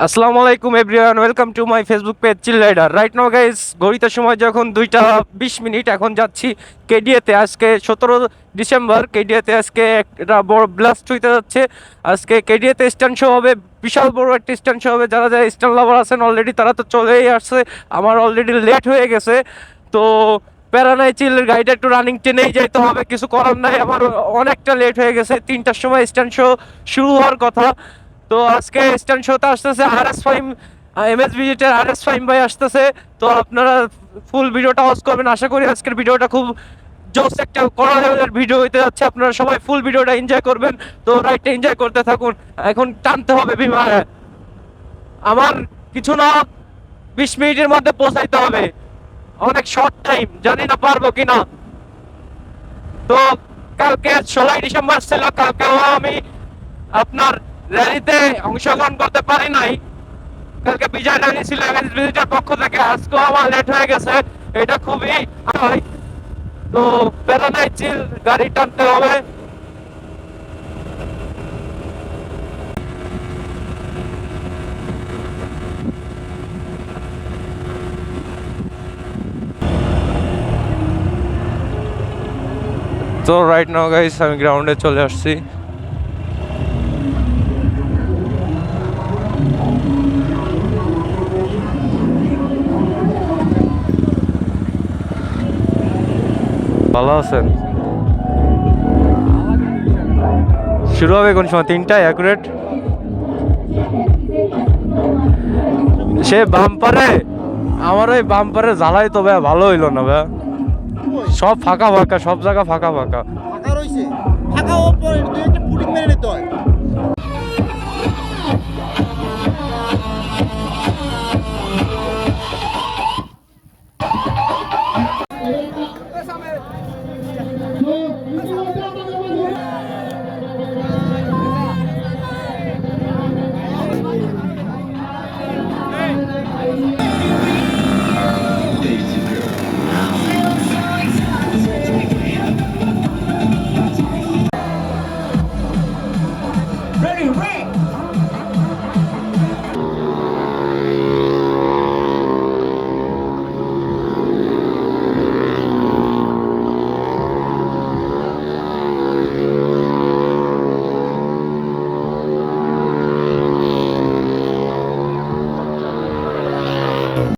আসসালামু আলাইকুম everyone, welcome to my Facebook page Chill Rider. Right now guys, ঘড়িতে সময় যখন 2টা 20 মিনিট, এখন যাচ্ছি কেডিএতে। আজকে 17 ডিসেম্বর, কেডিএতে আজকে একটা বড় ব্লাস্ট হইতে যাচ্ছে। আজকে কেডিএতে স্ট্যান্ড শো হবে, বিশাল বড় একটা স্ট্যান্ড শো হবে। যারা যারা স্ট্যান্ড লাভার আছেন অলরেডি, তারা তো চলেই আসছে। আমার অলরেডি লেট হয়ে গেছে, তো প্যারা নাই, চিল গাড়িটা একটু রানিং টেনেই যেতে হবে, কিছু করার নাই। আমার অনেকটা লেট হয়ে গেছে, 3টার সময় স্ট্যান্ড শো শুরু হওয়ার কথা। তো আজকে স্ট্যান্ড শোতে আসতেছে আরএস ফাইম, এমএস ভিজিটের আরএস ফাইম ভাই আসতেছে। তো আপনারা ফুল ভিডিওটা ওয়াচ করবেন। আশা করি আজকের ভিডিওটা খুব জোস একটা করা লেভেলের ভিডিও হইতে যাচ্ছে। আপনারা সবাই ফুল ভিডিওটা এনজয় করবেন। তো রাইটটা এনজয় করতে থাকুন। এখন টানতে হবে বিমানে, আমার কিছু না 20 মিনিটের মধ্যে পৌঁছাইতে হবে। অনেক শর্ট টাইম, জানি না পারবো কিনা। তো কালকে 16 ডিসেম্বর ছিল, কালকেও আমি আপনার র্যালিতে অংশগ্রহণ করতে পারি নাই। কালকে বিজয় র্যালি ছিল এমএস ভিজিটের পক্ষ থেকে, আজকেও আমার লেট হয়ে গেছে। এটা খুবই হয়, তো প্যারানাই চিল, গাড়ি টানতে হবে। তো রাইট নাও গাইস, আমি গ্রাউন্ডে চলে আসছি। ভালো আছেন? শুরু হবে কোন সময়? 3টায় অ্যাকুরেট। সে বাম্পারে, আমার ওই বাম্পারে জ্বালাই তো ভাই ভালো হইলো না ভাই। সব ফাঁকা ফাঁকা, সব জায়গা ফাঁকা ফাঁকা। ফাঁকা রইছে, ফাঁকা ওপরে দুই একটা পুটিং মেরে নিতে হয়।